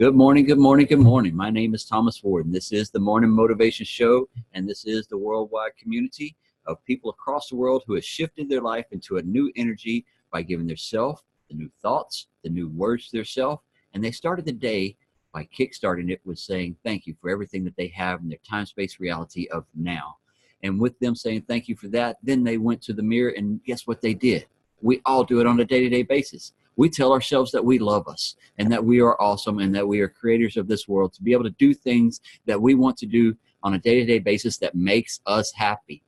Good morning, good morning, good morning. My name is Thomas Warden. This is the Morning Motivation Show, and this is the worldwide community of people across the world who have shifted their life into a new energy by giving themselves the new thoughts, the new words to themselves, and they started the day by kickstarting it with saying thank you for everything that they have in their time-space reality of now. And with them saying thank you for that, then they went to the mirror, and guess what they did? We all do it on a day-to-day basis. We tell ourselves that we love us and that we are awesome and that we are creators of this world to be able to do things that we want to do on a day-to-day basis that makes us happy.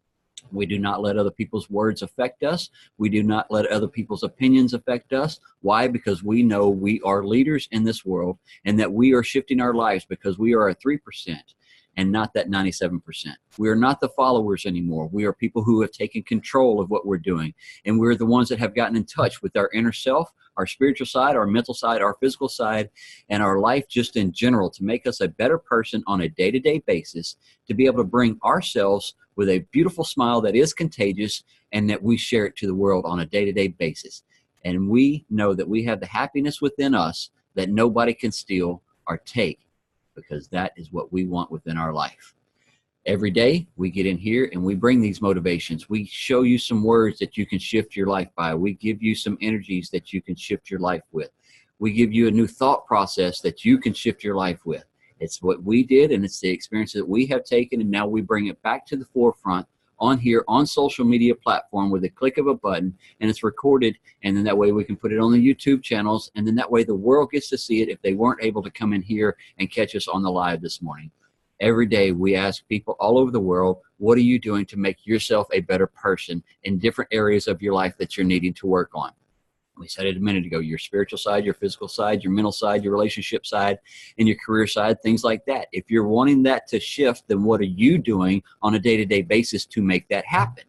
We do not let other people's words affect us. We do not let other people's opinions affect us. Why? Because we know we are leaders in this world and that we are shifting our lives because we are a 3%. And not that 97%. We are not the followers anymore. We are people who have taken control of what we're doing. And we're the ones that have gotten in touch with our inner self, our spiritual side, our mental side, our physical side, and our life just in general to make us a better person on a day-to-day basis, to be able to bring ourselves with a beautiful smile that is contagious and that we share it to the world on a day-to-day basis. And we know that we have the happiness within us that nobody can steal or take, because that is what we want within our life. Every day we get in here and we bring these motivations. We show you some words that you can shift your life by. We give you some energies that you can shift your life with. We give you a new thought process that you can shift your life with. It's what we did, and it's the experience that we have taken, and now we bring it back to the forefront on here on social media platform with a click of a button, and it's recorded, and then that way we can put it on the YouTube channels, and then that way the world gets to see it if they weren't able to come in here and catch us on the live this morning. Every day we ask people all over the world, what are you doing to make yourself a better person in different areas of your life that you're needing to work on? We said it a minute ago, your spiritual side, your physical side, your mental side, your relationship side, and your career side, things like that. If you're wanting that to shift, then what are you doing on a day-to-day basis to make that happen?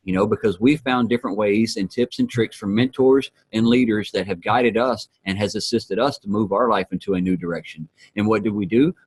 You know, because we found different ways and tips and tricks from mentors and leaders that have guided us and has assisted us to move our life into a new direction. And what did?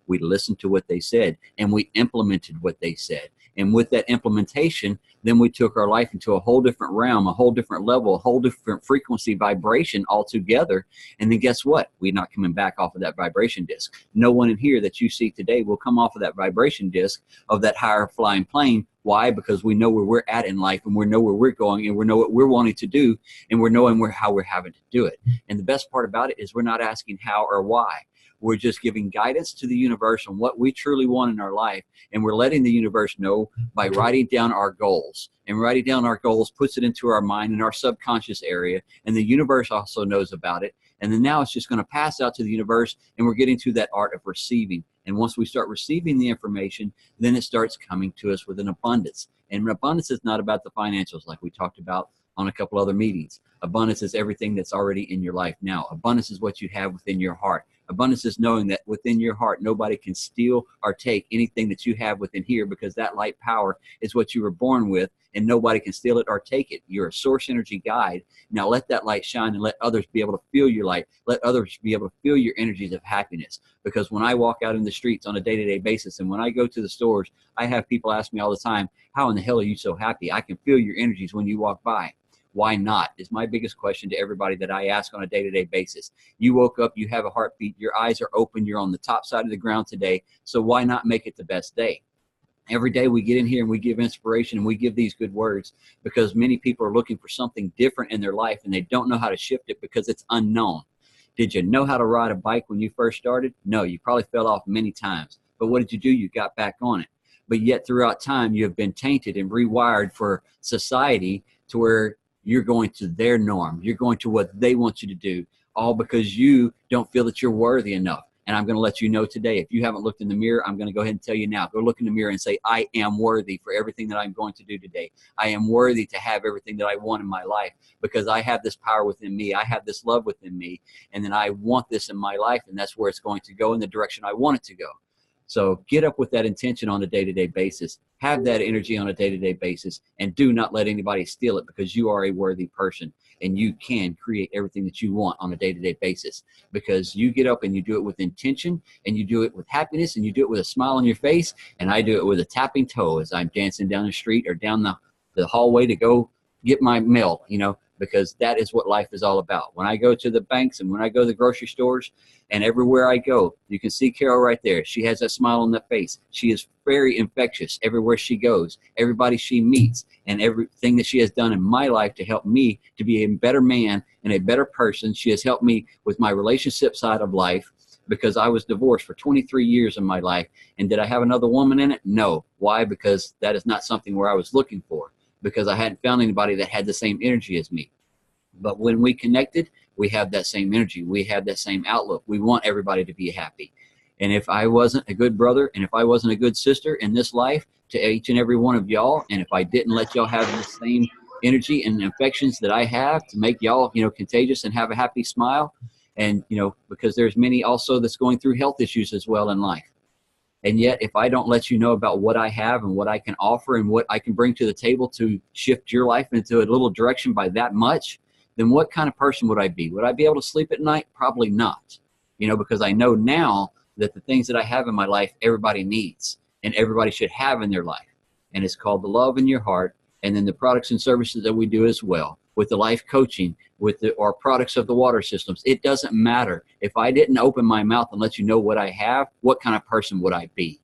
We listened to what they said and we implemented what they said. And with that implementation, then we took our life into a whole different realm, a whole different level, a whole different frequency vibration altogether. And then guess what? We're not coming back off of that vibration disc. No one in here that you see today will come off of that vibration disc of that higher flying plane. Why? Because we know where we're at in life, and we know where we're going, and we know what we're wanting to do, and we're knowing how we're having to do it. And the best part about it is we're not asking how or why. We're just giving guidance to the universe on what we truly want in our life, and we're letting the universe know by writing down our goals. And writing down our goals puts it into our mind and our subconscious area, and the universe also knows about it. And then now it's just going to pass out to the universe, and we're getting to that art of receiving. And once we start receiving the information, then it starts coming to us with an abundance. And abundance is not about the financials like we talked about on a couple other meetings. Abundance is everything that's already in your life now. Abundance is what you have within your heart. Abundance is knowing that within your heart, nobody can steal or take anything that you have within here, because that light power is what you were born with, and nobody can steal it or take it. You're a source energy guide. Now let that light shine and let others be able to feel your light. Let others be able to feel your energies of happiness. Because when I walk out in the streets on a day-to-day basis, and when I go to the stores, I have people ask me all the time, how in the hell are you so happy? I can feel your energies when you walk by. Why not? Is my biggest question to everybody that I ask on a day-to-day basis. You woke up, you have a heartbeat, your eyes are open, you're on the top side of the ground today, so why not make it the best day? Every day we get in here and we give inspiration and we give these good words, because many people are looking for something different in their life and they don't know how to shift it because it's unknown. Did you know how to ride a bike when you first started? No, you probably fell off many times. But what did you do? You got back on it. But yet throughout time, you have been tainted and rewired for society to where you're going to their norm. You're going to what they want you to do, all because you don't feel that you're worthy enough. And I'm going to let you know today, if you haven't looked in the mirror, I'm going to go ahead and tell you now. Go look in the mirror and say, I am worthy for everything that I'm going to do today. I am worthy to have everything that I want in my life, because I have this power within me. I have this love within me. And then I want this in my life, and that's where it's going to go, in the direction I want it to go. So get up with that intention on a day-to-day basis. Have that energy on a day-to-day basis, and do not let anybody steal it, because you are a worthy person and you can create everything that you want on a day-to-day basis, because you get up and you do it with intention, and you do it with happiness, and you do it with a smile on your face. And I do it with a tapping toe as I'm dancing down the street or down the hallway to go get my mail. You know, because that is what life is all about. When I go to the banks and when I go to the grocery stores and everywhere I go, you can see Carol right there. She has that smile on the face. She is very infectious everywhere she goes, everybody she meets, and everything that she has done in my life to help me to be a better man and a better person. She has helped me with my relationship side of life, because I was divorced for 23 years in my life. And did I have another woman in it? No. Why? Because that is not something where I was looking for, because I hadn't found anybody that had the same energy as me. But when we connected, we have that same energy. We have that same outlook. We want everybody to be happy. And if I wasn't a good brother and if I wasn't a good sister in this life to each and every one of y'all, and if I didn't let y'all have the same energy and affections that I have to make y'all, contagious and have a happy smile, and, because there's many also that's going through health issues as well in life. And yet, if I don't let you know about what I have and what I can offer and what I can bring to the table to shift your life into a little direction by that much, then what kind of person would I be? Would I be able to sleep at night? Probably not. Because I know now that the things that I have in my life, everybody needs and everybody should have in their life. And it's called the love in your heart. And then the products and services that we do as well, with the life coaching, with our products of the water systems. It doesn't matter. If I didn't open my mouth and let you know what I have, what kind of person would I be?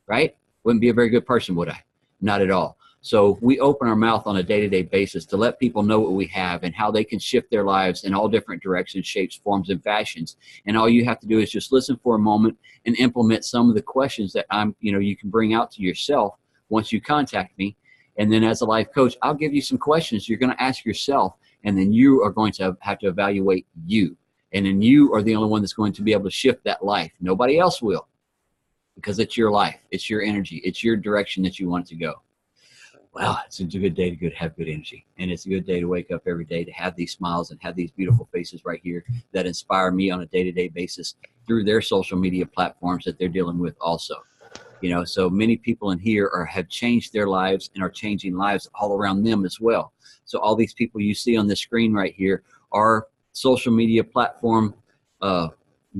Right? Wouldn't be a very good person, would I? Not at all. So we open our mouth on a day-to-day basis to let people know what we have and how they can shift their lives in all different directions, shapes, forms, and fashions. And all you have to do is just listen for a moment and implement some of the questions that you can bring out to yourself once you contact me. And then as a life coach, I'll give you some questions you're going to ask yourself, and then you are going to have to evaluate you. And then you are the only one that's going to be able to shift that life. Nobody else will, because it's your life. It's your energy. It's your direction that you want it to go. Well, it's a good day to have good energy. And it's a good day to wake up every day to have these smiles and have these beautiful faces right here that inspire me on a day-to-day basis through their social media platforms that they're dealing with also. So many people in here have changed their lives and are changing lives all around them as well. So all these people you see on the screen right here are social media platform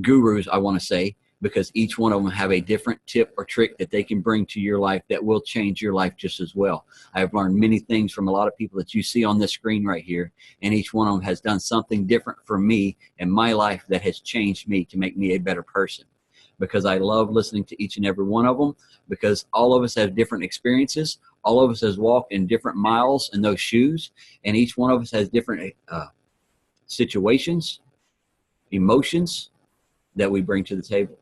gurus, I want to say, because each one of them have a different tip or trick that they can bring to your life that will change your life just as well. I have learned many things from a lot of people that you see on this screen right here, and each one of them has done something different for me in my life that has changed me to make me a better person. Because I love listening to each and every one of them, because all of us have different experiences. All of us has walked in different miles in those shoes, and each one of us has different situations, emotions that we bring to the table.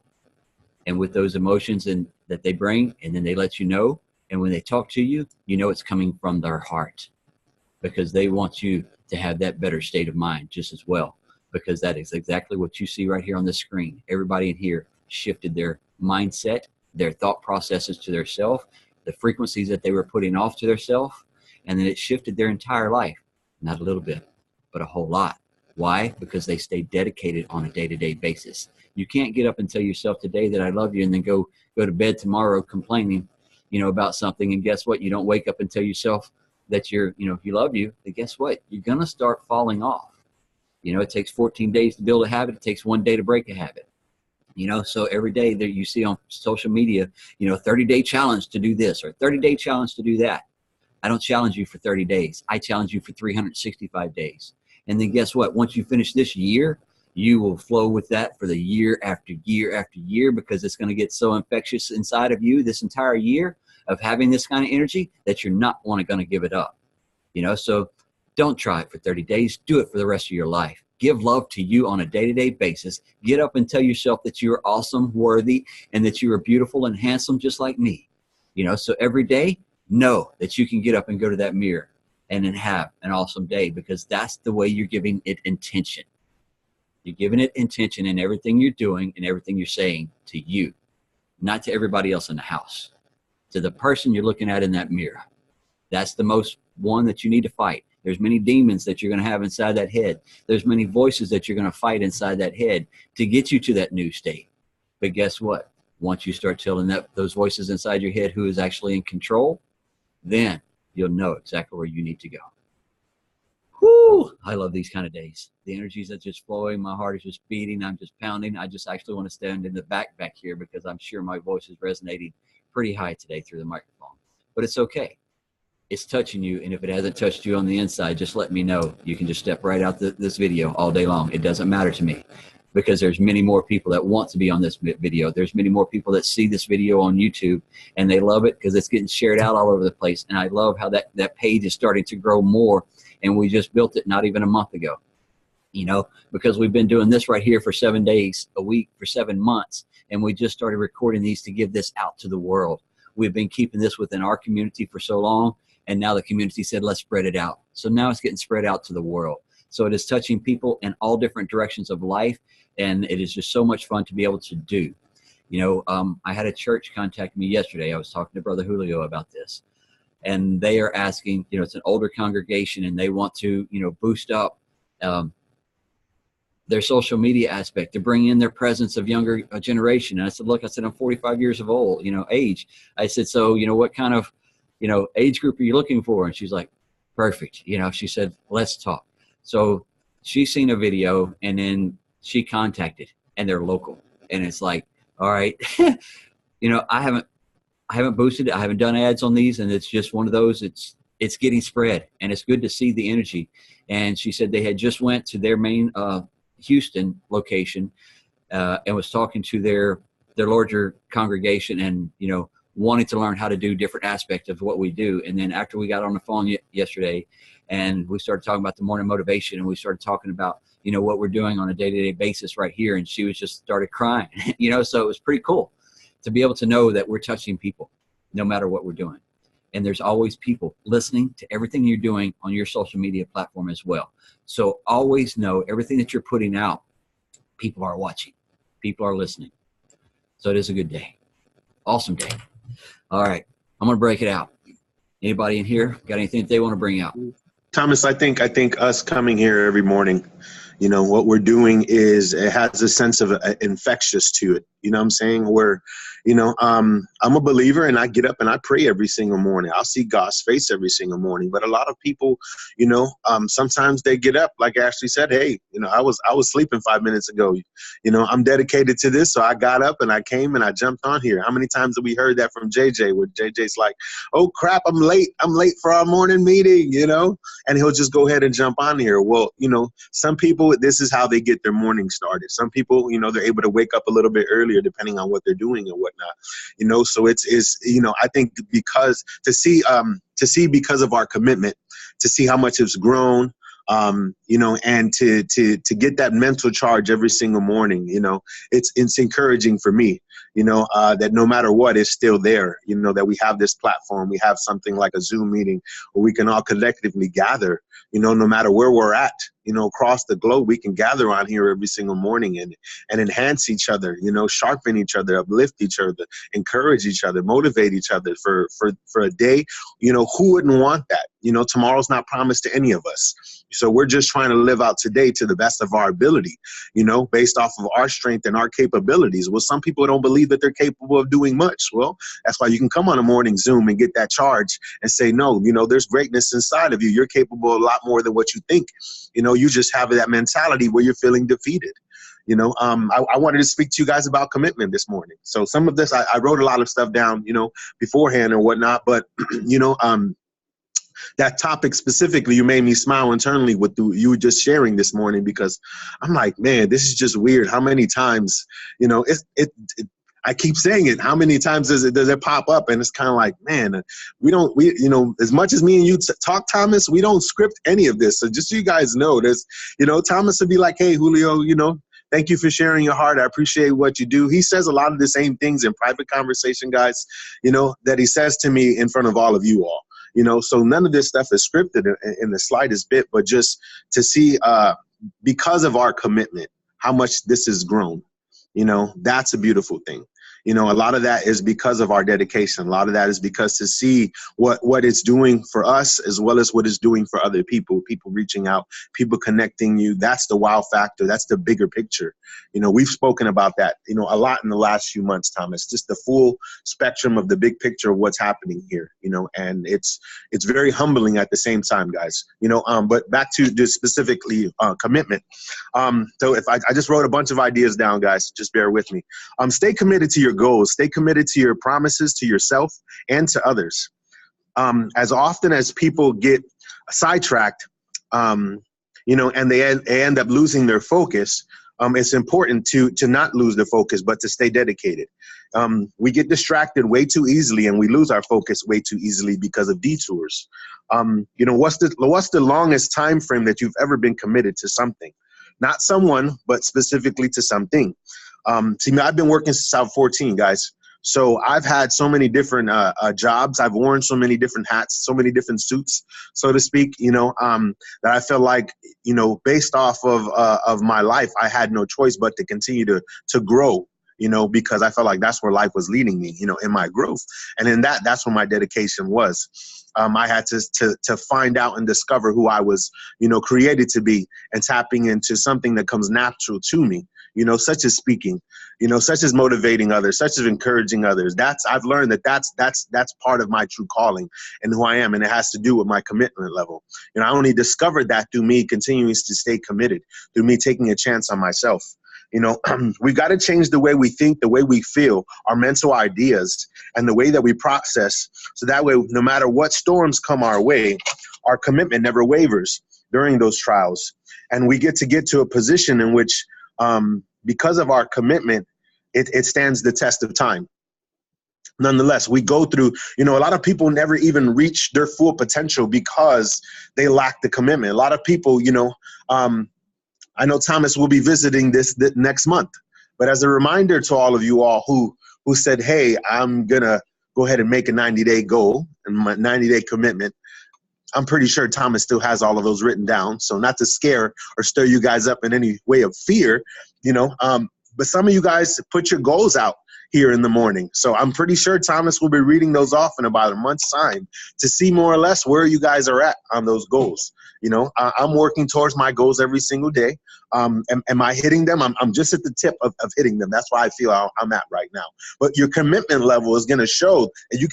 And with those emotions that they bring, and then they let you know, and when they talk to you, it's coming from their heart, because they want you to have that better state of mind just as well, because that is exactly what you see right here on the screen. Everybody in here shifted their mindset, their thought processes to their self, the frequencies that they were putting off to their self, and then it shifted their entire life. Not a little bit, but a whole lot. Why? Because they stay dedicated on a day-to-day basis. You can't get up and tell yourself today that I love you and then go to bed tomorrow complaining, about something. And guess what? You don't wake up and tell yourself that if you love you, then guess what? You're going to start falling off. It takes 14 days to build a habit. It takes 1 day to break a habit. So every day that you see on social media, 30-day challenge to do this or 30-day challenge to do that. I don't challenge you for 30 days. I challenge you for 365 days. And then guess what? Once you finish this year, you will flow with that for the year after year after year, because it's going to get so infectious inside of you this entire year of having this kind of energy that you're not going to give it up. So don't try it for 30 days. Do it for the rest of your life. Give love to you on a day-to-day basis. Get up and tell yourself that you are awesome, worthy, and that you are beautiful and handsome just like me. So every day, know that you can get up and go to that mirror and then have an awesome day, because that's the way you're giving it intention. You're giving it intention in everything you're doing and everything you're saying to you, not to everybody else in the house, to the person you're looking at in that mirror. That's the most one that you need to fight. There's many demons that you're going to have inside that head. There's many voices that you're going to fight inside that head to get you to that new state. But guess what? Once you start telling those voices inside your head who is actually in control, then you'll know exactly where you need to go. Whoo! I love these kind of days. The energies are just flowing. My heart is just beating. I'm just pounding. I just actually want to stand in the back here, because I'm sure my voice is resonating pretty high today through the microphone. But it's okay. it's touching you. And if it hasn't touched you on the inside, just let me know. You can just step right out this video all day long. It doesn't matter to me, because there's many more people that want to be on this video. There's many more people that see this video on YouTube, and they love it because it's getting shared out all over the place. And I love how that page is starting to grow more. And we just built it not even a month ago, you know, because we've been doing this right here for 7 days a week for 7 months. And we just started recording these to give this out to the world. We've been keeping this within our community for so long. And now the community said, let's spread it out. So now it's getting spread out to the world. So it is touching people in all different directions of life. And it is just so much fun to be able to do. You know, I had a church contact me yesterday. I was talking to Brother Julio about this. And they are asking, you know, it's an older congregation, and they want to, you know, boost up their social media aspect to bring in their presence of younger generation. And I said, look, I said, I'm 45 years of old, you know, age. I said, so, you know, what kind of, you know, age group are you looking for? And she's like, perfect. You know, she said, let's talk. So she's seen a video, and then she contacted, and they're local. And it's like, all right, you know, I haven't boosted it. I haven't done ads on these. And it's just one of those, it's getting spread, and it's good to see the energy. And she said they had just went to their main Houston location and was talking to their larger congregation, and, you know, wanting to learn how to do different aspects of what we do. And then after we got on the phone yesterday, and we started talking about the morning motivation, and we started talking about, you know, what we're doing on a day-to-day basis right here. And she was just started crying, you know, so it was pretty cool to be able to know that we're touching people no matter what we're doing. And there's always people listening to everything you're doing on your social media platform as well. So always know everything that you're putting out, people are watching, people are listening. So it is a good day. Awesome day. All right. I'm going to break it out. Anybody in here got anything that they want to bring out? Thomas, I think us coming here every morning, you know, what we're doing is it has a sense of infectious to it. You know what I'm saying? Where, you know, I'm a believer, and I get up and I pray every single morning. I'll see God's face every single morning. But a lot of people, you know, sometimes they get up, like Ashley said, hey, you know, I was sleeping 5 minutes ago. You know, I'm dedicated to this. So I got up and I came and I jumped on here. How many times have we heard that from JJ, where JJ's like, oh, crap, I'm late for our morning meeting, you know, and he'll just go ahead and jump on here. Well, you know, some people, this is how they get their morning started. Some people, you know, they're able to wake up a little bit earlier depending on what they're doing and whatnot, you know. So it's you know, I think because to see because of our commitment, to see how much it's grown, you know, and to get that mental charge every single morning, you know, it's encouraging for me, you know, that no matter what, it's still there, you know, that we have this platform, we have something like a Zoom meeting where we can all collectively gather, you know, no matter where we're at, you know, across the globe, we can gather on here every single morning and enhance each other, you know, sharpen each other, uplift each other, encourage each other, motivate each other for a day. You know, who wouldn't want that? You know, tomorrow's not promised to any of us. So we're just trying to live out today to the best of our ability, you know, based off of our strength and our capabilities. Well, some people don't believe that they're capable of doing much. Well, that's why you can come on a morning Zoom and get that charge and say, no, you know, there's greatness inside of you. You're capable of a lot more than what you think. You know, you just have that mentality where you're feeling defeated. You know, I wanted to speak to you guys about commitment this morning. So some of this, I wrote a lot of stuff down, you know, beforehand and whatnot. But, you know, that topic specifically, you made me smile internally with you just sharing this morning, because I'm like, man, this is just weird. How many times, you know, I keep saying it. How many times does it pop up? And it's kind of like, man, we you know, as much as me and you talk, Thomas, we don't script any of this. So just so you guys know, there's, you know, Thomas would be like, hey, Julio, you know, thank you for sharing your heart. I appreciate what you do. He says a lot of the same things in private conversation, guys, you know, that he says to me in front of all of you all. You know, so none of this stuff is scripted in the slightest bit, but just to see because of our commitment, how much this has grown, you know, that's a beautiful thing. You know, a lot of that is because of our dedication. A lot of that is because to see what it's doing for us, as well as what it's doing for other people reaching out, people connecting you. That's the wow factor. That's the bigger picture. You know, we've spoken about that, you know, a lot in the last few months, Thomas, just the full spectrum of the big picture of what's happening here, you know, and it's very humbling at the same time, guys, you know, but back to just specifically commitment. So if I just wrote a bunch of ideas down, guys, just bear with me. Stay committed to your goals. Stay committed to your promises to yourself and to others. as often as people get sidetracked, you know, and they end up losing their focus, it's important to not lose the focus, but to stay dedicated. We get distracted way too easily, and we lose our focus way too easily because of detours. You know, what's the longest time frame that you've ever been committed to something? Not someone, but specifically to something. See, I've been working since I was 14, guys. So I've had so many different jobs. I've worn so many different hats, so many different suits, so to speak, you know, that I feel like, you know, based off of my life, I had no choice but to continue to grow, you know, because I felt like that's where life was leading me, you know, in my growth. And in that's where my dedication was. I had to find out and discover who I was, you know, created to be, and tapping into something that comes natural to me, you know, such as speaking, you know, such as motivating others, such as encouraging others. I've learned that's part of my true calling and who I am. And it has to do with my commitment level. You know, I only discovered that through me continuing to stay committed, through me taking a chance on myself. You know, we've got to change the way we think, the way we feel, our mental ideas, and the way that we process. So that way, no matter what storms come our way, our commitment never wavers during those trials. And we get to a position in which, because of our commitment, it stands the test of time. Nonetheless, we go through, you know, a lot of people never even reach their full potential because they lack the commitment. A lot of people, you know, I know Thomas will be visiting this next month, but as a reminder to all of you all who said, hey, I'm going to go ahead and make a 90-day goal and my 90-day commitment, I'm pretty sure Thomas still has all of those written down. So not to scare or stir you guys up in any way of fear, you know, but some of you guys put your goals out here in the morning. So I'm pretty sure Thomas will be reading those off in about a month's time to see more or less where you guys are at on those goals. You know, I'm working towards my goals every single day. Am I hitting them? I'm just at the tip of hitting them. That's why I feel I'm at right now. But your commitment level is going to show, and you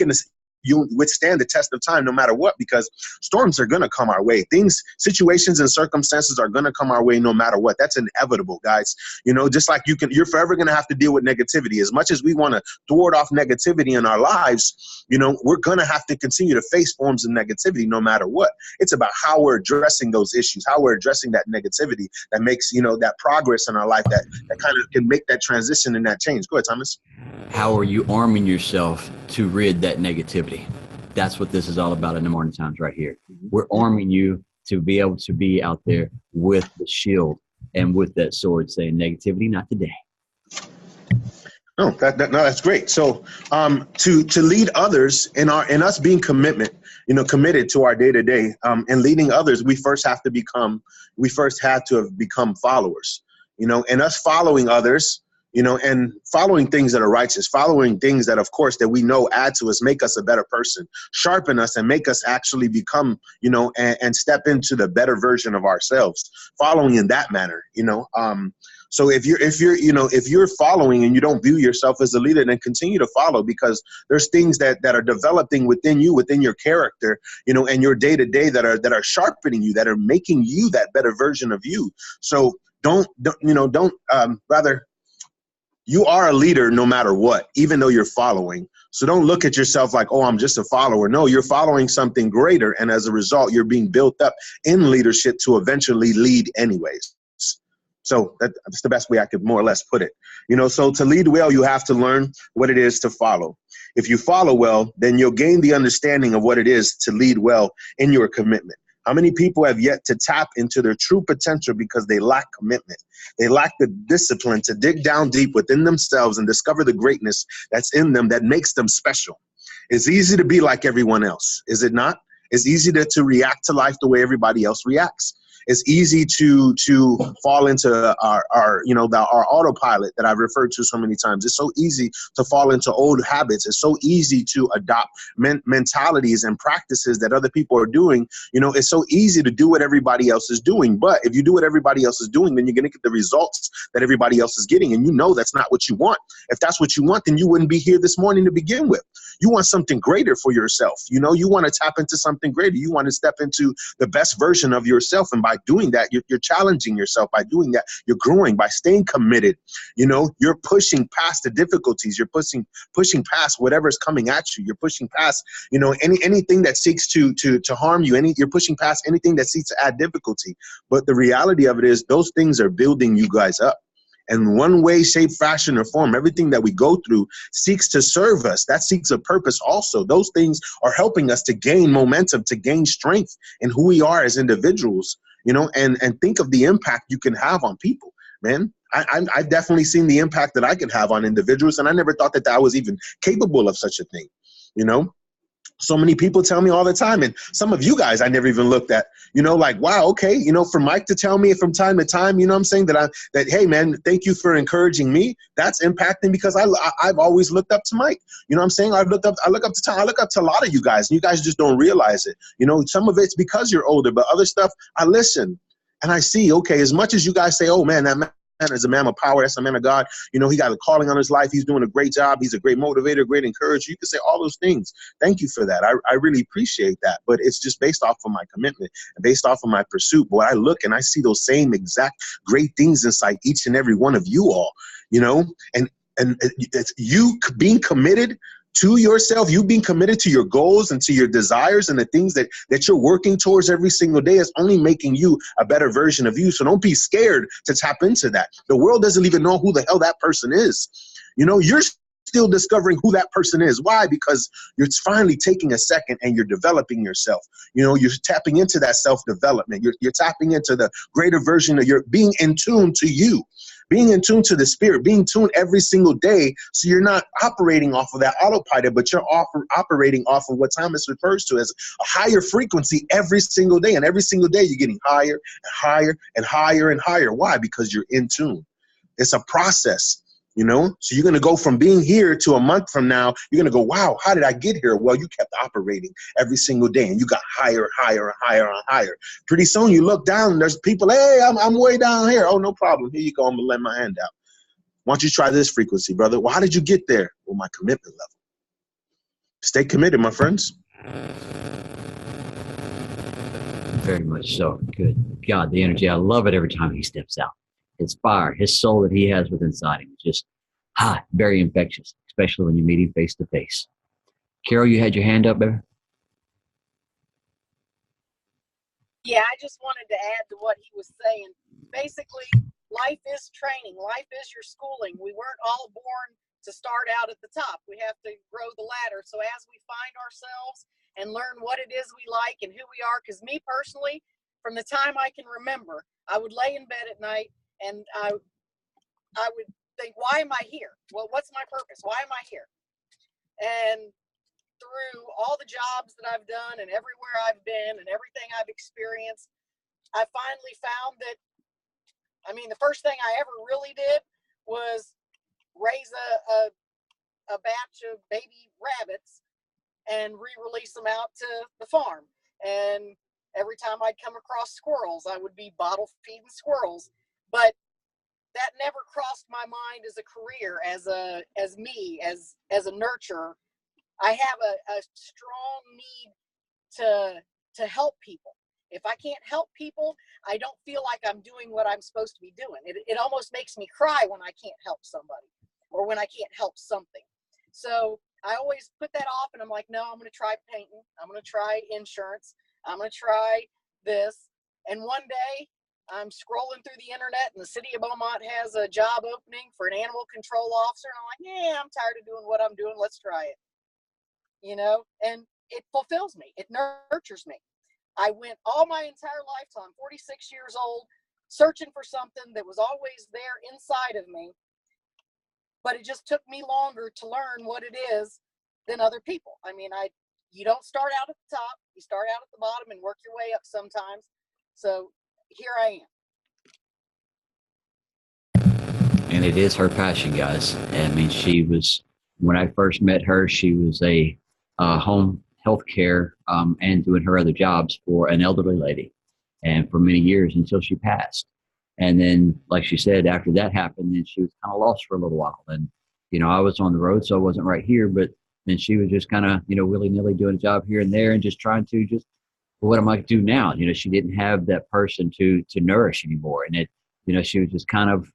withstand the test of time no matter what, because storms are going to come our way. Situations and circumstances are going to come our way no matter what. That's inevitable, guys. You know, just like you're forever going to have to deal with negativity. As much as we want to thwart off negativity in our lives, you know, we're going to have to continue to face forms of negativity no matter what. It's about how we're addressing those issues, how we're addressing that negativity that makes, you know, that progress in our life that kind of can make that transition and that change. Go ahead, Thomas. How are you arming yourself to rid that negativity? That's what this is all about in the Morning Times right here. We're arming you to be able to be out there with the shield and with that sword saying negativity, not today. No, that's great. So to lead others in us being committed to our day-to-day and leading others, we first had to have become followers, you know, and us following others, you know, and following things that are righteous, following things that, of course, that we know add to us, make us a better person, sharpen us, and make us actually become, you know, and step into the better version of ourselves, following in that manner, you know. So if you're following and you don't view yourself as a leader, then continue to follow, because there's things that are developing within you, within your character, you know, and your day-to-day that are sharpening you, that are making you that better version of you. So rather, you are a leader no matter what, even though you're following. So don't look at yourself like, oh, I'm just a follower. No, you're following something greater. And as a result, you're being built up in leadership to eventually lead anyways. So that's the best way I could more or less put it. You know, so to lead well, you have to learn what it is to follow. If you follow well, then you'll gain the understanding of what it is to lead well in your commitment. How many people have yet to tap into their true potential because they lack commitment? They lack the discipline to dig down deep within themselves and discover the greatness that's in them that makes them special. It's easy to be like everyone else, is it not? It's easy to react to life the way everybody else reacts. It's easy to fall into our autopilot that I've referred to so many times. It's so easy to fall into old habits. It's so easy to adopt mentalities and practices that other people are doing. You know, it's so easy to do what everybody else is doing. But if you do what everybody else is doing, then you're going to get the results that everybody else is getting. And you know that's not what you want. If that's what you want, then you wouldn't be here this morning to begin with. You want something greater for yourself. You know, you want to tap into something greater. You want to step into the best version of yourself. And by doing that, you're challenging yourself. By doing that, you're growing. By staying committed, you're pushing past the difficulties. You're pushing past whatever's coming at you. You're pushing past, anything that seeks to harm you. You're pushing past anything that seeks to add difficulty. But the reality of it is those things are building you guys up. And one way, shape, fashion, or form, everything that we go through seeks to serve us. That seeks a purpose also. Those things are helping us to gain momentum, to gain strength in who we are as individuals, and think of the impact you can have on people, man. I've definitely seen the impact that I can have on individuals, and I never thought that I was even capable of such a thing, So many people tell me all the time, and some of you guys I never even looked at, like, wow, okay, for Mike to tell me from time to time, I'm saying that hey, man, thank you for encouraging me. That's impacting because I've always looked up to Mike. I'm saying? I look up to a lot of you guys, and you guys just don't realize it. Some of it's because you're older, but other stuff, I listen and I see, okay, as much as you guys say, oh man, that man is a man of power. That's a man of God. He got a calling on his life. He's doing a great job. He's a great motivator, great encourager. You can say all those things. Thank you for that. I really appreciate that. But it's just based off of my commitment and based off of my pursuit. But I look and I see those same exact great things inside each and every one of you all, and it's you being committed to yourself, you being committed to your goals and to your desires and the things that you're working towards every single day is only making you a better version of you. So don't be scared to tap into that. The world doesn't even know who the hell that person is. You're still discovering who that person is. Why? Because you're finally taking a second and you're developing yourself. You're tapping into that self-development. You're tapping into the greater version of your being in tune to you. Being in tune to the spirit, being tuned every single day, so you're not operating off of that autopilot, but you're operating off of what Thomas refers to as a higher frequency every single day. And every single day you're getting higher and higher and higher and higher. Why? Because you're in tune. It's a process. So you're going to go from being here to a month from now, you're going to go, wow, how did I get here? Well, you kept operating every single day and you got higher and higher and higher and higher. Pretty soon you look down and there's people, hey, I'm way down here. Oh, no problem. Here you go. I'm going to let my hand out. Why don't you try this frequency, brother? Well, how did you get there? Well, my commitment level. Stay committed, my friends. Very much so. Good. God, the energy. I love it every time he steps out. His fire, his soul that he has within inside him, just hot, very infectious, especially when you meet him face to face. Carol, you had your hand up there? Yeah, I just wanted to add to what he was saying. Basically, life is training. Life is your schooling. We weren't all born to start out at the top. We have to grow the ladder. So as we find ourselves and learn what it is we like and who we are, because me personally, from the time I can remember, I would lay in bed at night and I would think, why am I here? Well, what's my purpose? Why am I here? And through all the jobs that I've done and everywhere I've been and everything I've experienced, I finally found that, the first thing I ever really did was raise a batch of baby rabbits and re-release them out to the farm. And every time I'd come across squirrels, I would be bottle feeding squirrels. But that never crossed my mind as a career, as a nurturer. I have a strong need to help people. If I can't help people, I don't feel like I'm doing what I'm supposed to be doing. It almost makes me cry when I can't help somebody or when I can't help something. So I always put that off and I'm like, no, I'm going to try painting. I'm going to try insurance. I'm going to try this. And one day I'm scrolling through the internet and the city of Beaumont has a job opening for an animal control officer. And I'm like, yeah, I'm tired of doing what I'm doing. Let's try it. And it fulfills me. It nurtures me. I went all my entire life till I'm 46 years old, searching for something that was always there inside of me. But it just took me longer to learn what it is than other people. You don't start out at the top. You start out at the bottom and work your way up sometimes. So here I am. And it is her passion, guys. She was, when I first met her, she was a home health care and doing her other jobs for an elderly lady, and for many years until she passed. And then, like she said, after that happened, then she was kind of lost for a little while. And, I was on the road, so I wasn't right here, but then she was just kind of, willy-nilly doing a job here and there and just trying to just what am I to do now? She didn't have that person to nourish anymore. And she was just kind of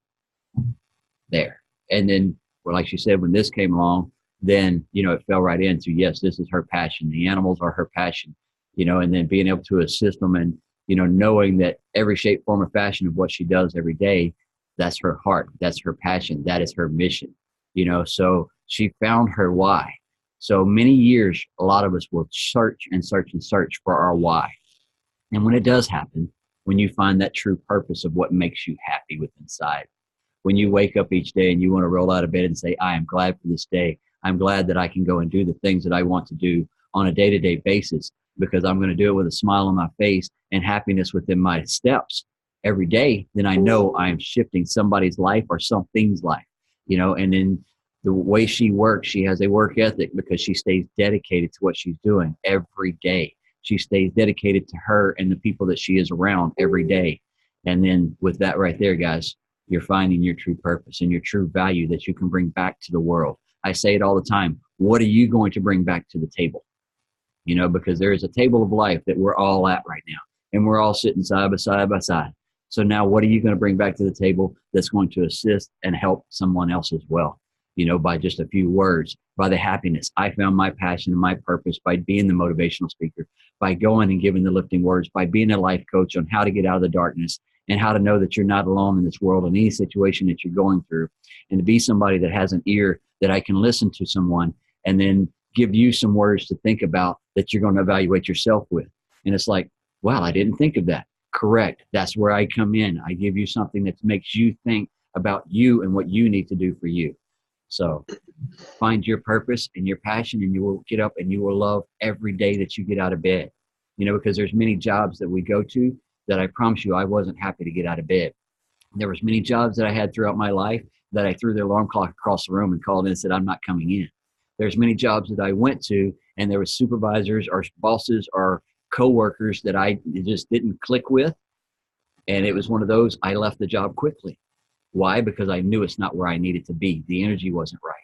there. And then, well, like she said, when this came along, then, it fell right into, yes, this is her passion. The animals are her passion, and then being able to assist them and, knowing that every shape, form, or fashion of what she does every day, that's her heart. That's her passion. That is her mission, so she found her why. So many years, a lot of us will search and search and search for our why. And when it does happen, when you find that true purpose of what makes you happy with inside, when you wake up each day and you want to roll out of bed and say, I am glad for this day. I'm glad that I can go and do the things that I want to do on a day-to-day basis, because I'm going to do it with a smile on my face and happiness within my steps every day. Then I know I am shifting somebody's life or something's life, and then the way she works, she has a work ethic because she stays dedicated to what she's doing every day. She stays dedicated to her and the people that she is around every day. And then with that right there, guys, you're finding your true purpose and your true value that you can bring back to the world. I say it all the time. What are you going to bring back to the table? Because there is a table of life that we're all at right now, and we're all sitting side by side by side. So now what are you going to bring back to the table that's going to assist and help someone else as well? By just a few words, by the happiness. I found my passion and my purpose by being the motivational speaker, by going and giving the lifting words, by being a life coach on how to get out of the darkness and how to know that you're not alone in this world in any situation that you're going through, and to be somebody that has an ear that I can listen to someone and then give you some words to think about that you're going to evaluate yourself with. And it's like, wow, I didn't think of that. Correct. That's where I come in. I give you something that makes you think about you and what you need to do for you. So find your purpose and your passion, and you will get up and you will love every day that you get out of bed. Because there's many jobs that we go to that I promise you I wasn't happy to get out of bed. There was many jobs that I had throughout my life that I threw the alarm clock across the room and called in and said, I'm not coming in. There's many jobs that I went to and there were supervisors or bosses or coworkers that I just didn't click with. And it was one of those, I left the job quickly. Why? Because I knew it's not where I needed to be. The energy wasn't right.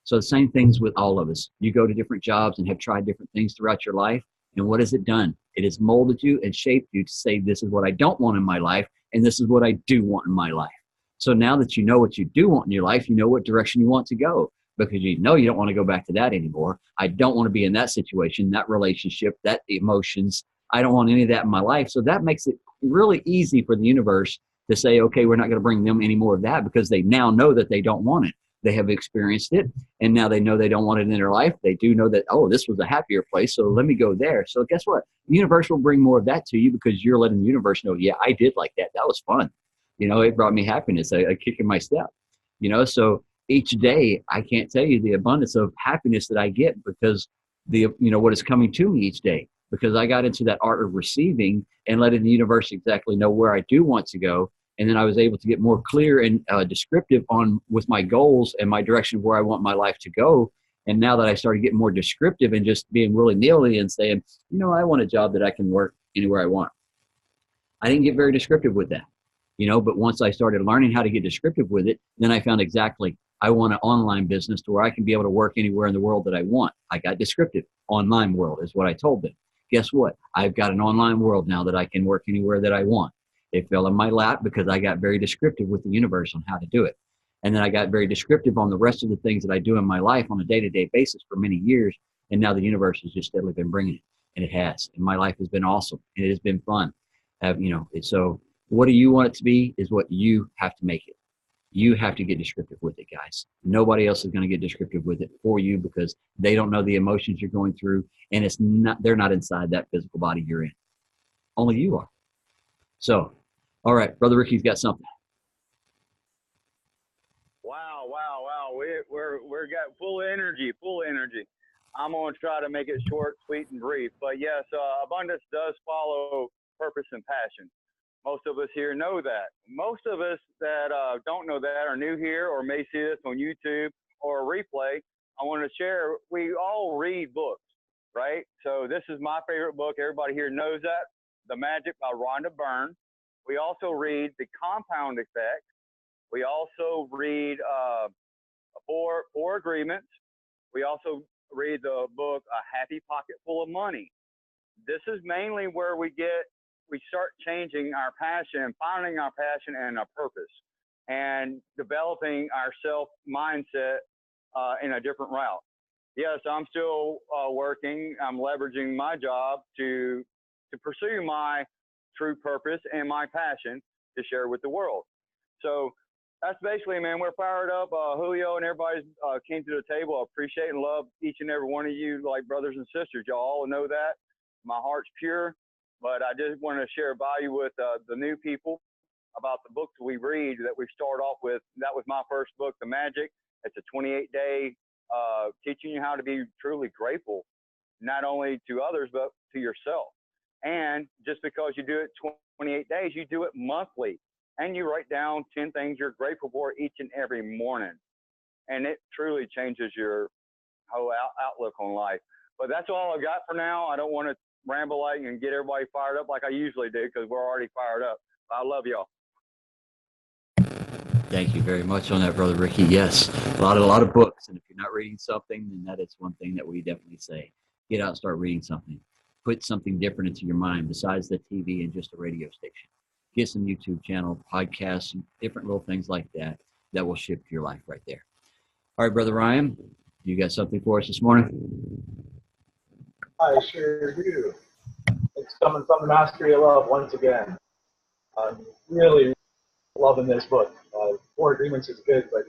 So the same things with all of us. You go to different jobs and have tried different things throughout your life. And what has it done? It has molded you and shaped you to say, this is what I don't want in my life, and this is what I do want in my life. So now that you know what you do want in your life, you know what direction you want to go, because you know you don't want to go back to that anymore. I don't want to be in that situation, that relationship, that emotions. I don't want any of that in my life. So that makes it really easy for the universe to say, okay, we're not going to bring them any more of that, because they now know that they don't want it. They have experienced it, and now they know they don't want it in their life. They do know that, oh, this was a happier place, so let me go there. So guess what? The universe will bring more of that to you, because you're letting the universe know, yeah, I did like that. That was fun. It brought me happiness, a kick in my step. So each day, I can't tell you the abundance of happiness that I get because what is coming to me each day, because I got into that art of receiving and letting the universe exactly know where I do want to go. And then I was able to get more clear and descriptive on with my goals and my direction of where I want my life to go. And now that I started getting more descriptive and just being willy-nilly and saying, I want a job that I can work anywhere I want. I didn't get very descriptive with that, but once I started learning how to get descriptive with it, then I found exactly, I want an online business to where I can be able to work anywhere in the world that I want. I got descriptive. Online world is what I told them. Guess what? I've got an online world now that I can work anywhere that I want. It fell in my lap because I got very descriptive with the universe on how to do it. And then I got very descriptive on the rest of the things that I do in my life on a day-to-day basis for many years. And now the universe has just steadily been bringing it. And it has. And my life has been awesome. And it has been fun. So what do you want it to be is what you have to make it. You have to get descriptive with it, guys. Nobody else is going to get descriptive with it for you, because they don't know the emotions you're going through. And they're not inside that physical body you're in. Only you are. So, all right, Brother Ricky's got something. Wow. We're got full of energy. I'm going to try to make it short, sweet, and brief. But yes, abundance does follow purpose and passion. Most of us here know that. Most of us that don't know that are new here or may see this on YouTube or a replay. I want to share, we all read books, right? So this is my favorite book. Everybody here knows that. The Magic by Rhonda Byrne. We also read The Compound Effect. We also read Four Agreements. We also read the book A Happy Pocket Full of Money. this is mainly where we start changing our passion, finding our passion and our purpose, and developing our self mindset in a different route. Yes, I'm still working. I'm leveraging my job to pursue my true purpose and my passion to share with the world. So that's basically, man, we're fired up. Julio and everybody came to the table. I appreciate and love each and every one of you like brothers and sisters. Y'all all know that. My heart's pure, but I just want to share value with the new people about the books we read that we start off with. That was my first book, The Magic. It's a 28-day teaching you how to be truly grateful, not only to others, but to yourself. And just because you do it 28 days, you do it monthly. And you write down 10 things you're grateful for each and every morning. And it truly changes your whole outlook on life. But that's all I got for now. I don't want to ramble like and get everybody fired up like I usually do, because we're already fired up. I love y'all. Thank you very much on that, Brother Ricky. Yes, a lot of books. And if you're not reading something, then that is one thing that we definitely say. Get out and start reading something. Put something different into your mind besides the TV and just a radio station. Get some YouTube channel, podcasts, and different little things like that that will shift your life right there. All right, Brother Ryan, you got something for us this morning? I sure do. It's coming from the Mastery of Love once again. I'm really loving this book. Four Agreements is good, but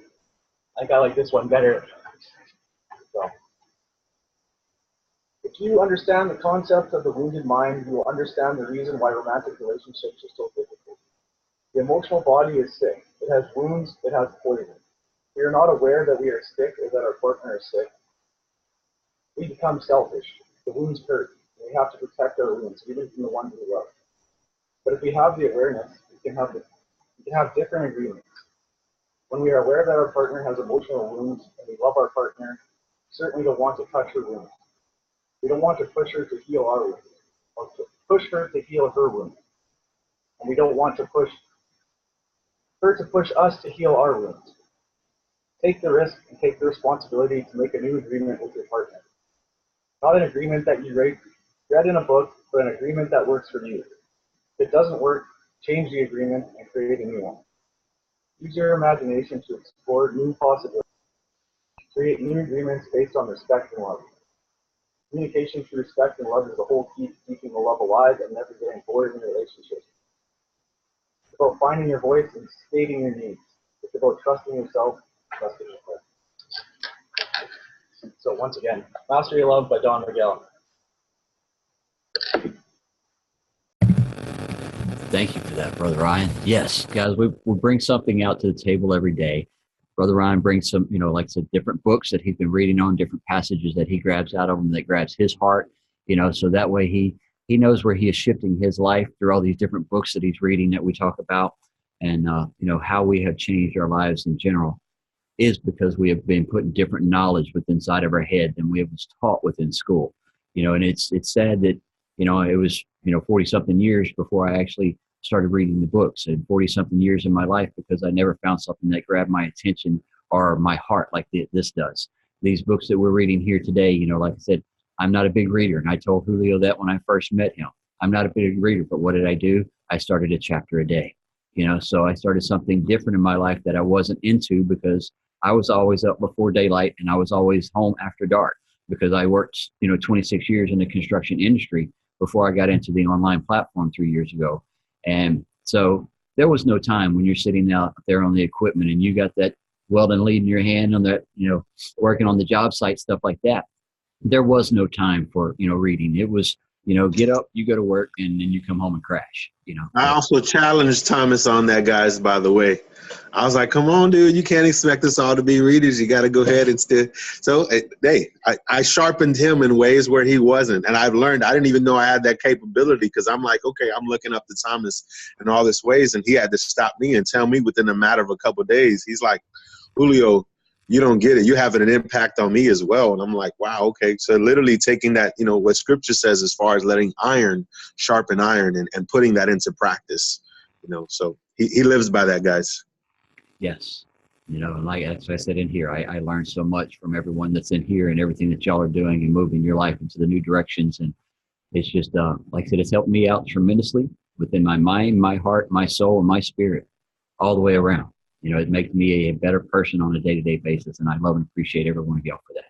I think I like this one better. So, if you understand the concept of the wounded mind, you will understand the reason why romantic relationships are so difficult. The emotional body is sick. It has wounds, it has poison. We are not aware that we are sick or that our partner is sick. We become selfish. The wounds hurt. We have to protect our wounds, even from the ones we love. But if we have the awareness, we can have different agreements. When we are aware that our partner has emotional wounds and we love our partner, we certainly don't want to touch her wounds. We don't want to push her to heal our wounds, or to push her to heal her wounds. And we don't want to push her to push us to heal our wounds. Take the risk and take the responsibility to make a new agreement with your partner. Not an agreement that you read in a book, but an agreement that works for you. If it doesn't work, change the agreement and create a new one. Use your imagination to explore new possibilities. Create new agreements based on respect and love. Communication through respect and love is the whole key to keeping the love alive and never getting bored in relationships. It's about finding your voice and stating your needs. It's about trusting yourself, trusting your partner. So once again, Mastery of Love by Don Miguel. Thank you for that, Brother Ryan. Yes, guys, we bring something out to the table every day. Brother Ryan brings some, like I said, different books that he's been reading on, different passages that he grabs out of them that grabs his heart, so that way he knows where he is shifting his life through all these different books that he's reading that we talk about, and, how we have changed our lives in general is because we have been putting different knowledge within inside of our head than we was taught within school, and it's sad that, it was, 40 something years before I actually started reading the books, and 40 something years in my life because I never found something that grabbed my attention or my heart like this does. These books that we're reading here today, like I said, I'm not a big reader. And I told Julio that when I first met him, I'm not a big reader, but what did I do? I started a chapter a day, so I started something different in my life that I wasn't into because I was always up before daylight and I was always home after dark because I worked, 26 years in the construction industry before I got into the online platform 3 years ago. And so there was no time when you're sitting out there on the equipment and you got that welding lead in your hand on that, working on the job site, stuff like that. There was no time for, reading. It was, get up, you go to work, and then you come home and crash, I also challenged Thomas on that, guys, by the way. I was like, come on, dude, you can't expect us all to be readers. You got to go ahead and still. So, hey, I sharpened him in ways where he wasn't. And I've learned, I didn't even know I had that capability because I'm like, okay, I'm looking up to Thomas in all this ways. And he had to stop me and tell me within a matter of a couple of days. He's like, Julio, you don't get it. You're having an impact on me as well. And I'm like, wow, okay. So literally taking that, what scripture says as far as letting iron sharpen iron and putting that into practice, so he lives by that, guys. Yes. And like as I said in here, I learned so much from everyone that's in here and everything that y'all are doing and moving your life into the new directions. And, It's just, like I said, it's helped me out tremendously within my mind, my heart, my soul, and my spirit all the way around. You know, it makes me a better person on a day-to-day basis, and I love and appreciate every one of y'all for that.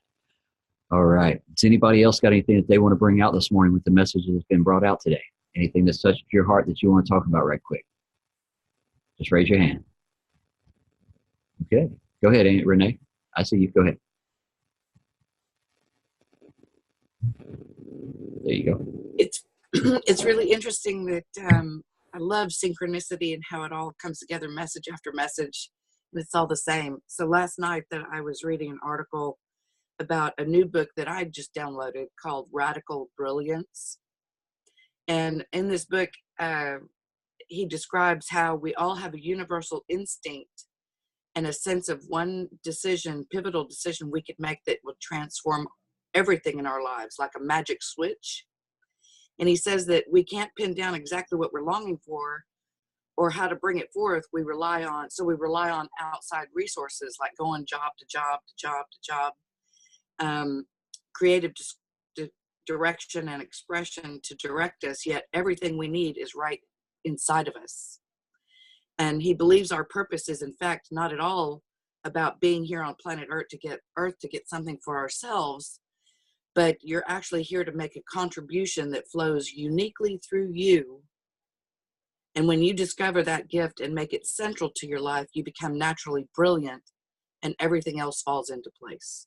All right. Does anybody else got anything that they want to bring out this morning with the message that's been brought out today? Anything that's touched your heart that you want to talk about right quick? Just raise your hand. Okay. Go ahead, Aunt Renee. I see you. Go ahead. There you go. It's really interesting that I love synchronicity and how it all comes together, message after message, and it's all the same. So last night that I was reading an article about a new book that I just downloaded called Radical Brilliance. And in this book, he describes how we all have a universal instinct and a sense of one decision, pivotal decision we could make that will transform everything in our lives, like a magic switch. And he says that we can't pin down exactly what we're longing for or how to bring it forth. We rely on outside resources, like going job to job to job to job, creative direction and expression to direct us, yet everything we need is right inside of us. And he believes our purpose is in fact not at all about being here on planet Earth to get something for ourselves, but you're actually here to make a contribution that flows uniquely through you. And when you discover that gift and make it central to your life, you become naturally brilliant and everything else falls into place.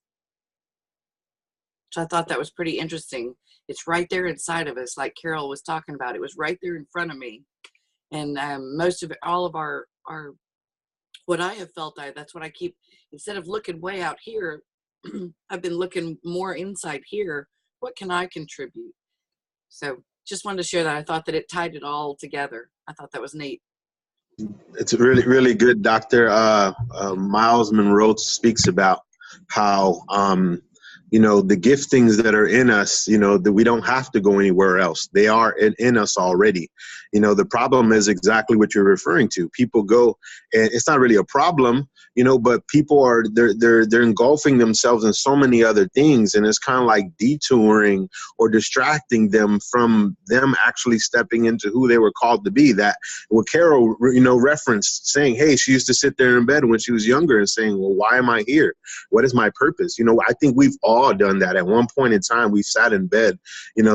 So I thought that was pretty interesting. It's right there inside of us, like Carol was talking about. It was right there in front of me. And most of it, all of our what I have felt, that's what I keep, instead of looking way out here, I've been looking more inside here. What can I contribute? So just wanted to share that. I thought that it tied it all together. I thought that was neat. It's really, really good. Dr. Miles Monroe speaks about how, the giftings that are in us, that we don't have to go anywhere else. They are in us already. The problem is exactly what you're referring to. People go, and it's not really a problem, but people are, they're engulfing themselves in so many other things. And it's kind of like detouring or distracting them from them actually stepping into who they were called to be. That what Carol, referenced, saying, hey, she used to sit there in bed when she was younger and saying, well, why am I here? What is my purpose? I think we've all done that. At one point in time, we sat in bed,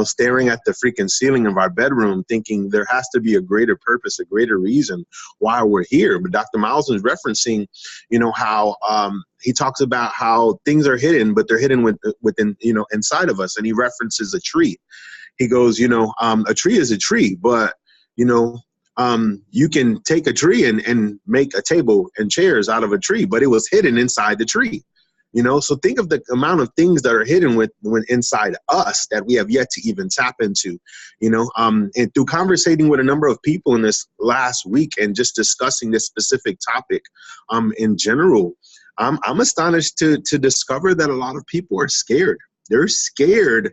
staring at the freaking ceiling of our bedroom, thinking there has to be a greater purpose, a greater reason why we're here. But Dr. Miles was referencing, how he talks about how things are hidden, but they're hidden within, inside of us. And he references a tree. He goes, a tree is a tree, but, you can take a tree and make a table and chairs out of a tree, but it was hidden inside the tree. So think of the amount of things that are hidden when inside us that we have yet to even tap into, and through conversating with a number of people in this last week and just discussing this specific topic, in general, I'm astonished to discover that a lot of people are scared. They're scared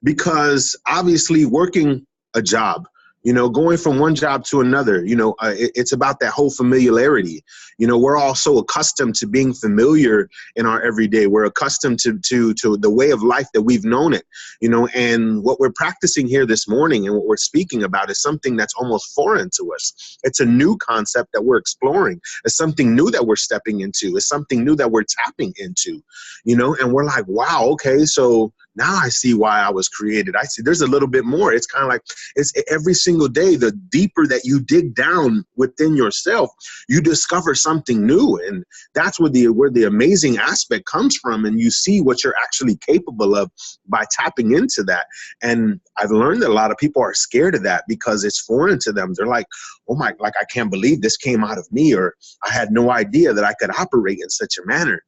because obviously working a job, going from one job to another, it's about that whole familiarity. We're all so accustomed to being familiar in our everyday. We're accustomed to the way of life that we've known it, and what we're practicing here this morning and what we're speaking about is something that's almost foreign to us. It's a new concept that we're exploring. It's something new that we're stepping into. It's something new that we're tapping into, and we're like, wow, okay, so now I see why I was created. I see there's a little bit more. It's kind of like it's every single day, the deeper that you dig down within yourself, you discover something new. And that's where the amazing aspect comes from. And you see what you're actually capable of by tapping into that. And I've learned that a lot of people are scared of that because it's foreign to them. They're like, oh my, like, I can't believe this came out of me, or I had no idea that I could operate in such a manner.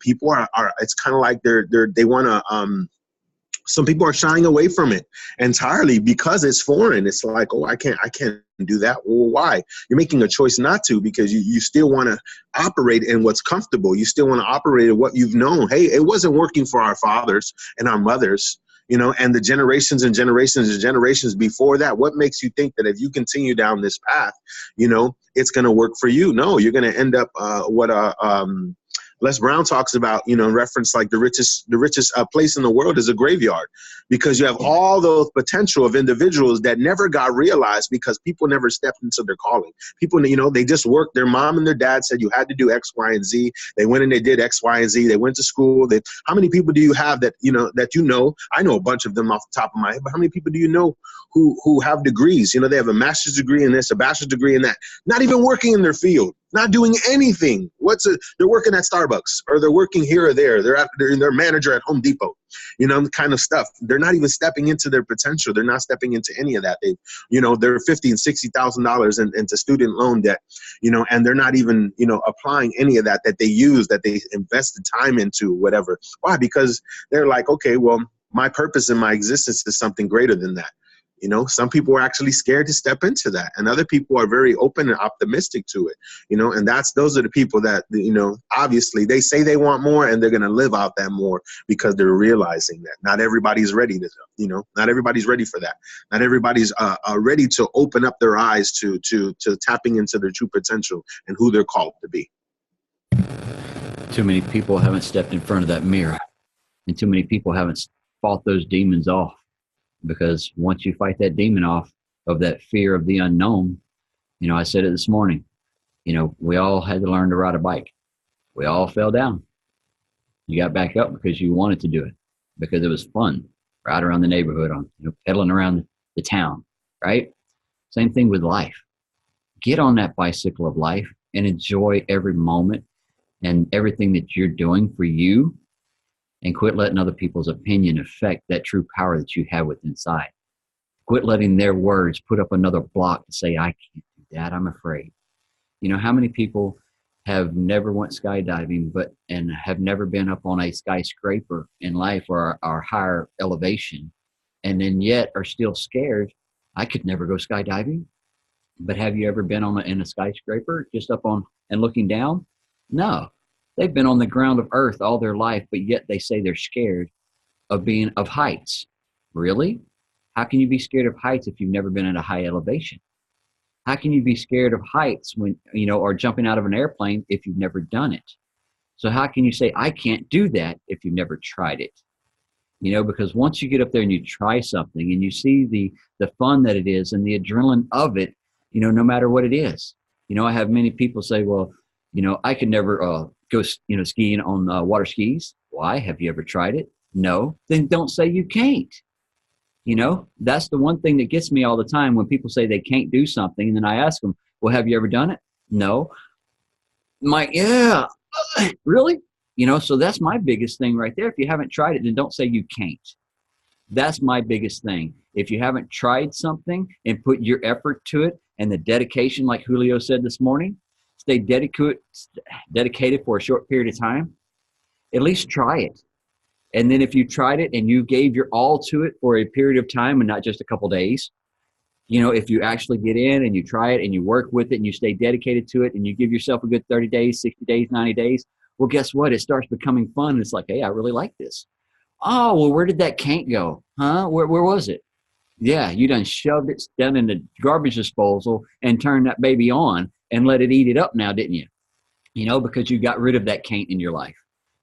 People are it's kind of like they want to, some people are shying away from it entirely because it's foreign. It's like, oh, I can't do that. Well, why? You're making a choice not to, because you still want to operate in what's comfortable. You still want to operate in what you've known. Hey, it wasn't working for our fathers and our mothers, and the generations and generations and generations before that. What makes you think that if you continue down this path, it's going to work for you? No, you're going to end up Les Brown talks about, you know, in reference like the richest place in the world is a graveyard, because you have all those potential of individuals that never got realized because people never stepped into their calling. People, you know, they just worked. Their mom and their dad said you had to do X, Y, and Z. They went and they did X, Y, and Z. They went to school. How many people do you have that, you know, I know a bunch of them off the top of my head, but how many people do you know who have degrees? You know, they have a master's degree in this, a bachelor's degree in that, not even working in their field, not doing anything. They're working at Starbucks, or they're working here or there. They're manager at Home Depot, you know, kind of stuff. They're not even stepping into their potential. They're not stepping into any of that. They're $50,000 and $60,000 into student loan debt, you know, and they're not even, you know, applying any of that they use, that they invested time into, whatever. Why? Because they're like, okay, well, my purpose in my existence is something greater than that. You know, some people are actually scared to step into that, and other people are very open and optimistic to it, you know, and those are the people that, you know, obviously they say they want more, and they're going to live out that more because they're realizing that not everybody's ready to, you know, not everybody's ready for that. Not everybody's ready to open up their eyes to tapping into their true potential and who they're called to be. Too many people haven't stepped in front of that mirror, and too many people haven't fought those demons off. Because once you fight that demon off of that fear of the unknown, you know, I said it this morning, you know, we all had to learn to ride a bike. We all fell down. You got back up because you wanted to do it, because it was fun, ride around the neighborhood, pedaling around the town, right? Same thing with life. Get on that bicycle of life and enjoy every moment and everything that you're doing for you. And quit letting other people's opinion affect that true power that you have within inside. Quit letting their words put up another block to say, I can't do that, I'm afraid. You know, how many people have never went skydiving and have never been up on a skyscraper in life or higher elevation, and then yet are still scared? I could never go skydiving. But have you ever been in a skyscraper just up on and looking down? No. They've been on the ground of earth all their life, but yet they say they're scared of heights. Really? How can you be scared of heights if you've never been at a high elevation? How can you be scared of heights when, you know, or jumping out of an airplane if you've never done it? So how can you say, I can't do that if you've never tried it? You know, because once you get up there and you try something and you see the fun that it is and the adrenaline of it, you know, no matter what it is. You know, I have many people say, well, you know, I could never go, you know, skiing on water skis. Why? Have you ever tried it? No. Then don't say you can't. You know, that's the one thing that gets me all the time when people say they can't do something. And then I ask them, well, have you ever done it? No. Yeah, really? You know, so that's my biggest thing right there. If you haven't tried it, then don't say you can't. That's my biggest thing. If you haven't tried something and put your effort to it and the dedication, like Julio said this morning, stay dedicated for a short period of time, at least try it. And then if you tried it and you gave your all to it for a period of time and not just a couple days, you know, if you actually get in and you try it and you work with it and you stay dedicated to it and you give yourself a good 30 days, 60 days, 90 days, well, guess what? It starts becoming fun. It's like, hey, I really like this. Oh, well, where did that can't go? Huh? Where was it? Yeah, you done shoved it down in the garbage disposal and turned that baby on and let it eat it up now, didn't you? You know, because you got rid of that can't in your life,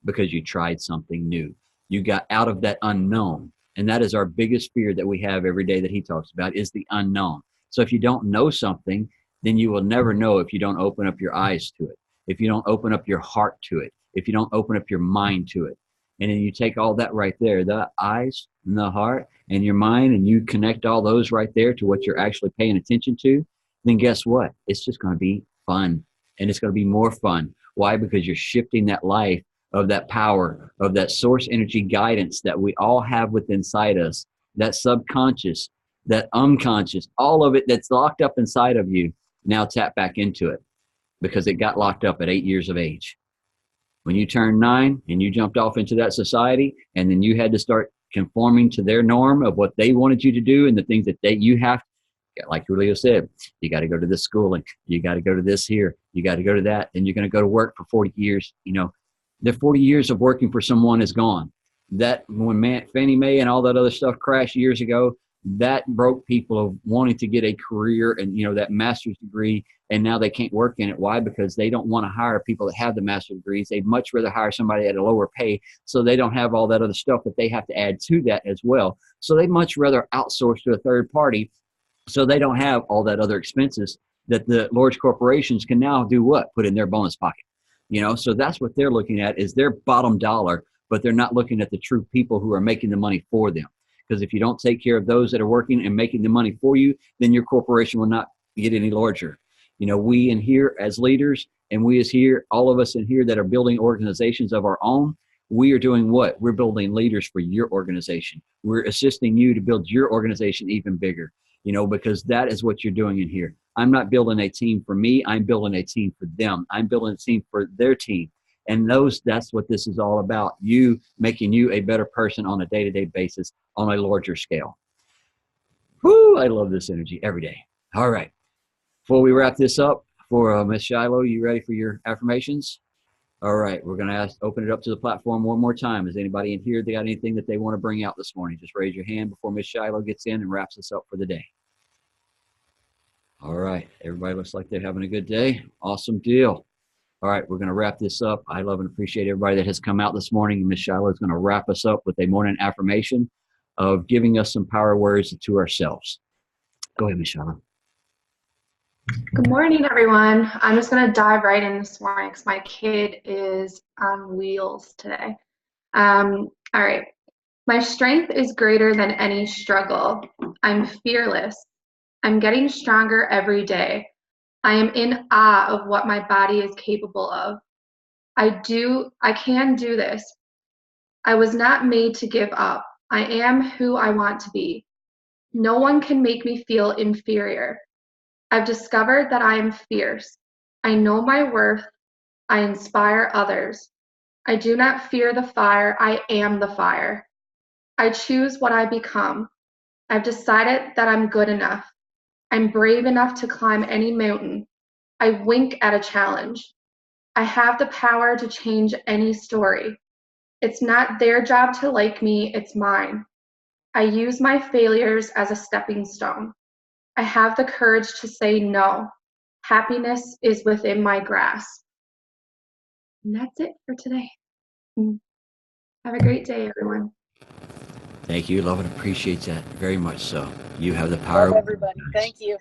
because you tried something new. You got out of that unknown. And that is our biggest fear that we have every day that he talks about, is the unknown. So if you don't know something, then you will never know if you don't open up your eyes to it, if you don't open up your heart to it, if you don't open up your mind to it. And then you take all that right there, the eyes and the heart and your mind, and you connect all those right there to what you're actually paying attention to, then guess what? It's just going to be fun, and it's going to be more fun. Why? Because you're shifting that life of that power, of that source energy guidance that we all have within inside us, that subconscious, that unconscious, all of it that's locked up inside of you. Now tap back into it, because it got locked up at 8 years of age. When you turned 9 and you jumped off into that society, and then you had to start conforming to their norm of what they wanted you to do and the things that you have, like Julio said, you got to go to this schooling, you got to go to this here, you got to go to that, and you're going to go to work for 40 years. You know, the 40 years of working for someone is gone. That when Fannie Mae and all that other stuff crashed years ago, that broke people of wanting to get a career and, you know, that master's degree, and now they can't work in it. Why? Because they don't want to hire people that have the master's degrees. They'd much rather hire somebody at a lower pay, so they don't have all that other stuff that they have to add to that as well. So they much rather outsource to a third party, so they don't have all that other expenses that the large corporations can now do what? Put in their bonus pocket. You know, so that's what they're looking at, is their bottom dollar, but they're not looking at the true people who are making the money for them. Because if you don't take care of those that are working and making the money for you, then your corporation will not get any larger. You know, we in here as leaders, and we as here, all of us in here that are building organizations of our own, we are doing what? We're building leaders for your organization. We're assisting you to build your organization even bigger, you know, because that is what you're doing in here. I'm not building a team for me. I'm building a team for them. I'm building a team for their team. And that's what this is all about. You making you a better person on a day-to-day basis on a larger scale. Whoo, I love this energy every day. All right. Before we wrap this up, for Miss Shiloh, you ready for your affirmations? All right. We're going to open it up to the platform one more time. Is anybody in here that got anything that they want to bring out this morning? Just raise your hand before Miss Shiloh gets in and wraps us up for the day. All right. Everybody looks like they're having a good day. Awesome deal. All right, we're going to wrap this up. I love and appreciate everybody that has come out this morning. Miss Shiloh is going to wrap us up with a morning affirmation of giving us some power words to ourselves. Go ahead, Miss Shiloh. Good morning, everyone. I'm just going to dive right in this morning because my kid is on wheels today. All right. My strength is greater than any struggle. I'm fearless. I'm getting stronger every day. I am in awe of what my body is capable of. I can do this. I was not made to give up. I am who I want to be. No one can make me feel inferior. I've discovered that I am fierce. I know my worth. I inspire others. I do not fear the fire. I am the fire. I choose what I become. I've decided that I'm good enough. I'm brave enough to climb any mountain. I wink at a challenge. I have the power to change any story. It's not their job to like me, it's mine. I use my failures as a stepping stone. I have the courage to say no. Happiness is within my grasp. And that's it for today. Have a great day, everyone. Thank you. Love and appreciate that very much so. You have the power. Love everybody. Thank you.